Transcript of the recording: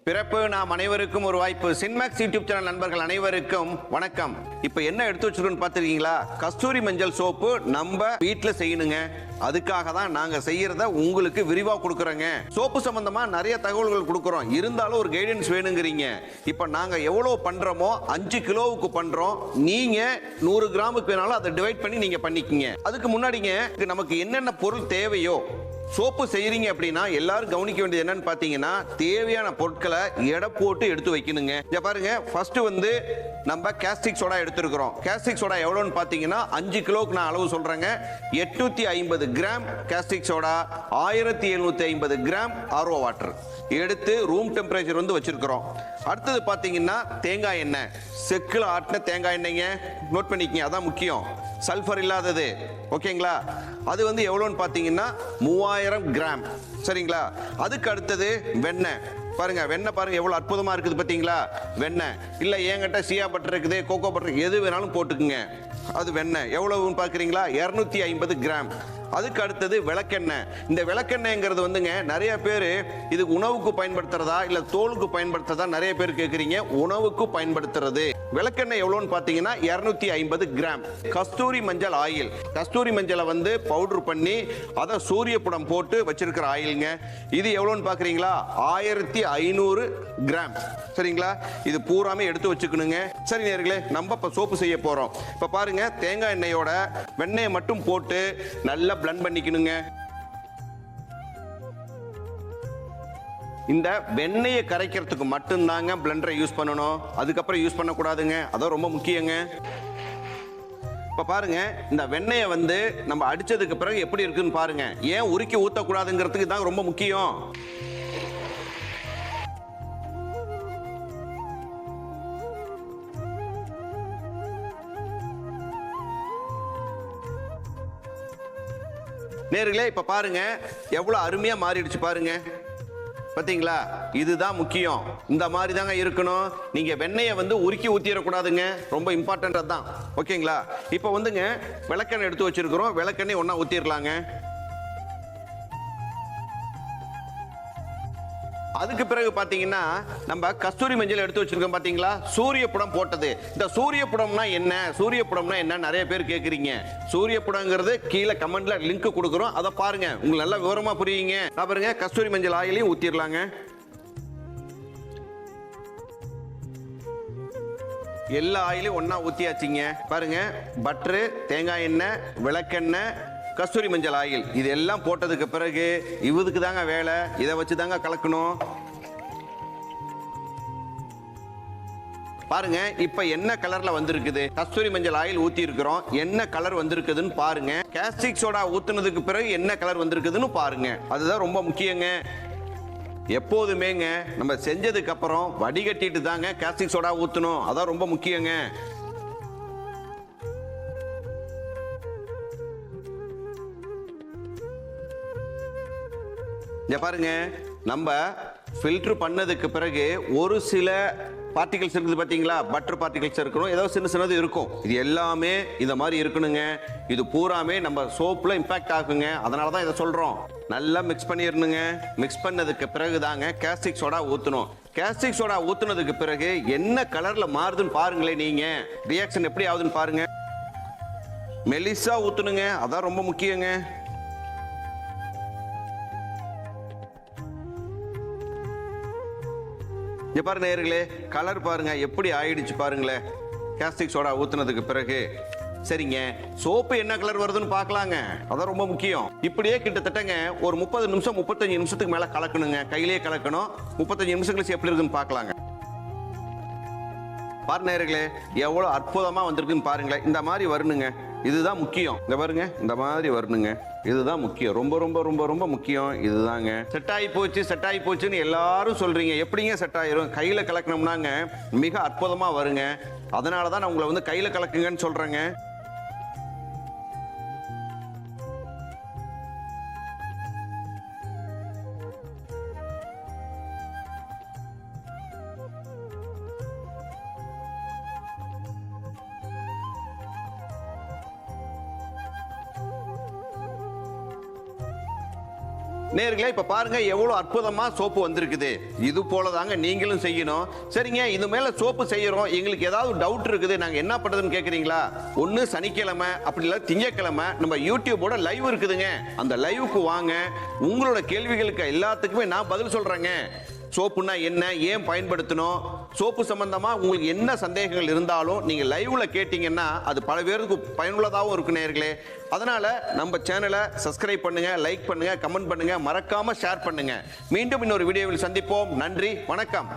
பிறப்பு நாம் அனைவருக்கும் ஒரு வாய்ப்பு. சின்மேக்ஸ் யூடியூப் சேனல் நண்பர்கள் அனைவருக்கும் வணக்கம். இப்போ என்ன எடுத்து வச்சிருக்கோம்னு பார்த்துருக்கீங்களா? கஸ்தூரி மஞ்சள் சோப்பு நம்ம வீட்டில் செய்யணுங்க. அதுக்காக தான் நாங்க செய்யறத உங்களுக்கு விரிவா கொடுக்குறோங்க. சோப்பு சம்பந்தமா நிறைய தகவல்கள் கொடுக்குறோம். இருந்தாலும் ஒரு கைடன்ஸ் வேணுங்கிறீங்க. இப்போ நாங்க எவ்வளவு பண்றோமோ 5 கிலோவுக்கு பண்றோம். நீங்க 100 கிராமுக்கு வேணாலும் அதை டிவைட் பண்ணி நீங்க பண்ணிக்கங்க. அதுக்கு முன்னாடிங்க நமக்கு என்னென்ன பொருள் தேவையோ, சோப்பு செய்யறீங்க அப்படின்னா எல்லாரும் கவனிக்க வேண்டியது என்னன்னு பாத்தீங்கன்னா, தேவையான பொருட்களை எடை போட்டு எடுத்து வைக்கணுங்க. இங்க பாருங்க, ஃபர்ஸ்ட் வந்து நம்ம கேஸ்டிக் சோடா எடுத்துருக்கிறோம். கேஸ்டிக் சோடா எவ்வளோன்னு பாத்தீங்கன்னா 5 கிலோவுக்கு நான் அளவு சொல்றேங்க. 850 gram caustic soda, 1750 gram RO water எடுத்து ரூம் டெம்பரேச்சர் வந்து வச்சிருக்கிறோம். அடுத்தது பாத்தீங்கன்னா தேங்காய் எண்ணெய், செக்குல ஆட்டின தேங்காய் எண்ணெய்ங்க. நோட் பண்ணிக்கங்க, அதான் முக்கியம். சல்ஃபர் இல்லாதது, ஓகேங்களா? அது வந்து எவ்வளோன்னு பார்த்தீங்கன்னா 3000 கிராம், சரிங்களா? அதுக்கு அடுத்தது வெண்ணெய். பாருங்க, வெண்ணெய் பாருங்க எவ்வளோ அற்புதமாக இருக்குது பார்த்தீங்களா? வெண்ணெய் இல்லை, என்கிட்ட சியா பட்டர் இருக்குது, கோகோ பட்டர், எது வேணாலும் போட்டுக்குங்க. அது வெண்ணெய் எவ்வளவுன்னு பார்க்குறீங்களா? 250 கிராம். அதுக்கு அடுத்தது விளக்கெண்ணெய். இந்த விளக்கெண்ணெய்ங்கிறது வந்துங்க, நிறைய பேர் இது உணவுக்கு பயன்படுத்துறதா இல்லை தோலுக்கு பயன்படுத்துறதா நிறைய பேர் கேட்குறீங்க. உணவுக்கு பயன்படுத்துறது. விளக்கெண்ணெய் எவ்வளோன்னு பார்த்தீங்கன்னா 250 கிராம். கஸ்தூரி மஞ்சள் ஆயில், கஸ்தூரி மஞ்சளை வந்து பவுடர் பண்ணி அதை சூரிய புடம் போட்டு வச்சிருக்கிற ஆயிலுங்க. இது எவ்வளோன்னு பார்க்குறீங்களா? 1500 கிராம், சரிங்களா? இது பூராமே எடுத்து வச்சுக்கணுங்க. சரி நேயர்களே, நம்ம இப்போ சோப்பு செய்ய போகிறோம். இப்போ பாருங்க, தேங்காய் எண்ணெயோட வெண்ணெயை மட்டும் போட்டு நல்லா பிளண்ட் பண்ணிக்கணுங்க. இந்த வெண்ணெயை கரைக்கிறதுக்கு மட்டும்தாங்க பிளண்டரை யூஸ் பண்ணணும். அதுக்கப்புறம் யூஸ் பண்ணக்கூடாதுங்க. அதான் ரொம்ப முக்கியங்க. இப்போ பாருங்க, இந்த வெண்ணெயை வந்து நம்ம அடிச்சதுக்கு பிறகு எப்படி இருக்குன்னு பாருங்க. ஏன் உருக்கி ஊற்றக்கூடாதுங்கிறதுக்கு தான் ரொம்ப முக்கியம். நேர்களே, இப்ப பாருங்க எவ்வளவு அருமையா மாறிடுச்சு பாருங்க. பாத்தீங்களா? இதுதான் முக்கியம். இந்த மாதிரி தாங்க இருக்கணும். நீங்க வெண்ணெயை வந்து உருக்கி ஊத்திடக்கூடாதுங்க. ரொம்ப இம்பார்ட்டன்ட் தான். ஓகேங்களா? இப்போ வந்துங்க விளக்கெண்ணெய் எடுத்து வச்சிருக்கிறோம். விளக்கெண்ணெய் ஒண்ணா ஊத்திடலாங்க. அதுக்கு பிறகு பாத்தீங்கன்னா நம்ம கஸ்தூரி மஞ்சள் எடுத்து வச்சிருக்கோம். பாத்தீங்களா? சூரிய புடம் போட்டது. இந்த சூரிய புடம்னா என்ன, சூரிய புடம்னா என்ன நிறைய பேர் கேக்குறீங்க. சூரிய புடம்ங்கிறது கீழே கமெண்ட்ல லிங்க் கொடுக்குறோம், அதை பாருங்க, உங்களுக்கு நல்லா விவரமா புரியுங்க. பாருங்க, கஸ்தூரி மஞ்சள் ஆயிலையும் ஊத்திடலாங்க. எல்லா ஆயிலையும் ஒன்னா ஊத்தியாச்சுங்க. பாருங்க, பட்டரு, தேங்காய் எண்ணெய், விளக்கெண்ணெய், கஸ்தூரி மஞ்சள் ஆயில், இது எல்லாம் போட்டதுக்கு பிறகு இதுக்கு தாங்க வேலை. இதை வச்சு தாங்க கலக்கணும். பாருங்க, இப்ப என்ன கலர்ல வந்திருக்குது. கஸ்தூரி மஞ்சள் ஆயில் ஊத்தி இருக்கிறோம், என்ன கலர் வந்திருக்குதுன்னு பாருங்க. கேஸ்டிக் சோடா ஊத்துனதுக்கு பிறகு என்ன கலர் வந்திருக்குதுன்னு பாருங்க. அதுதான் ரொம்ப முக்கியங்க. எப்போதுமேங்க நம்ம செஞ்சதுக்கு அப்புறம் வடிகட்டிட்டு தாங்க கேஸ்டிக் சோடா ஊத்தணும். அதான் ரொம்ப முக்கியங்க. பாருங்க, நம்ம ஃபில்டர் பண்ணதுக்கு பிறகு ஒரு சில பார்ட்டிகல்ஸ் இருக்குது பாத்தீங்களா? பட்டர் பார்ட்டிகல்ஸ் இருக்கணும், ஏதோ சின்ன சின்னது இருக்கும். இது எல்லாமே இந்த மாதிரி இருக்கணுங்க. இது பூராமே நம்ம சோப்ல இம்பாக்ட் ஆகுங்க. அதனால தான் இதை சொல்றோம். நல்லா மிக்ஸ் பண்ணிடணுங்க. மிக்ஸ் பண்ணதுக்கு பிறகு தாங்க கேஸ்டிக் சோடா ஊற்றணும். கேஸ்டிக் சோடா ஊற்றுனதுக்கு பிறகு என்ன கலர்ல மாறுதுன்னு பாருங்களேன். நீங்க ரியாக்ஷன் எப்படி ஆகுதுன்னு பாருங்க. மெலிசா ஊற்றணுங்க, அதான் ரொம்ப முக்கியங்க. இங்க பாருங்க நேயர்களே, கலர் பாருங்க எப்படி ஆயிடுச்சு பாருங்களேன் கேஸ்டிக் சோடா ஊத்துனதுக்கு பிறகு. சரிங்க, சோப்பு என்ன கலர் வருதுன்னு பார்க்கலாங்க. அதான் ரொம்ப முக்கியம். இப்படியே கிட்டத்தட்டங்க ஒரு 30 நிமிஷம் 35 நிமிஷத்துக்கு மேல கலக்கணுங்க. கையிலேயே கலக்கணும். 35 நிமிஷம் கழிச்சு எப்படி இருக்குன்னு பார்க்கலாங்க. பாருங்க நேயர்களே, எவ்வளவு அற்புதமா வந்திருக்குன்னு பாருங்களேன். இந்த மாதிரி வரணுங்க, இதுதான் முக்கியம். இந்த பாருங்க, இந்த மாதிரி வரணுங்க, இதுதான் முக்கியம். ரொம்ப ரொம்ப ரொம்ப ரொம்ப முக்கியம். இதுதாங்க. செட் ஆகி போச்சு, செட் ஆகி போச்சுன்னு எல்லாரும் சொல்றீங்க. எப்படிங்க செட் ஆயிரும்? கையில கலக்கணும்னாங்க மிக அற்புதமா வருங்க. அதனால தான் நான் உங்களை வந்து கையில கலக்குங்கன்னு சொல்றேங்க. நேர்களே இப்ப பாருங்க எவ்வளவு அற்புதமா சோப்பு வந்திருக்குது. இது போல தாங்க நீங்களும் செய்யணும். சரிங்க, இது மேல சோப்பு செய்யறோம், எங்களுக்கு ஏதாவது டவுட் இருக்குது, நாங்க என்ன பண்றதுன்னு கேக்குறீங்களா? ஒன்னு சனிக்கிழமை அப்படி இல்ல திங்கட்கிழமை நம்ம யூடியூபோட லைவ் இருக்குதுங்க. அந்த லைவுக்கு வாங்க, உங்களோட கேள்விகளுக்கு எல்லாத்துக்குமே நான் பதில் சொல்றேங்க. சோப்புனா என்ன, ஏன் பயன்படுத்தணும், சோப்பு சம்பந்தமா உங்களுக்கு என்ன சந்தேகங்கள் இருந்தாலும் நீங்க லைவ்ல கேட்டீங்கன்னா அது பல பேருக்கு பயனுள்ளதாகவும் இருக்கு நேயர்களே. அதனால நம்ம சேனலை சப்ஸ்கிரைப் பண்ணுங்க, லைக் பண்ணுங்க, கமெண்ட் பண்ணுங்க, மறக்காம ஷேர் பண்ணுங்க. மீண்டும் இன்னொரு வீடியோவில் சந்திப்போம். நன்றி, வணக்கம்.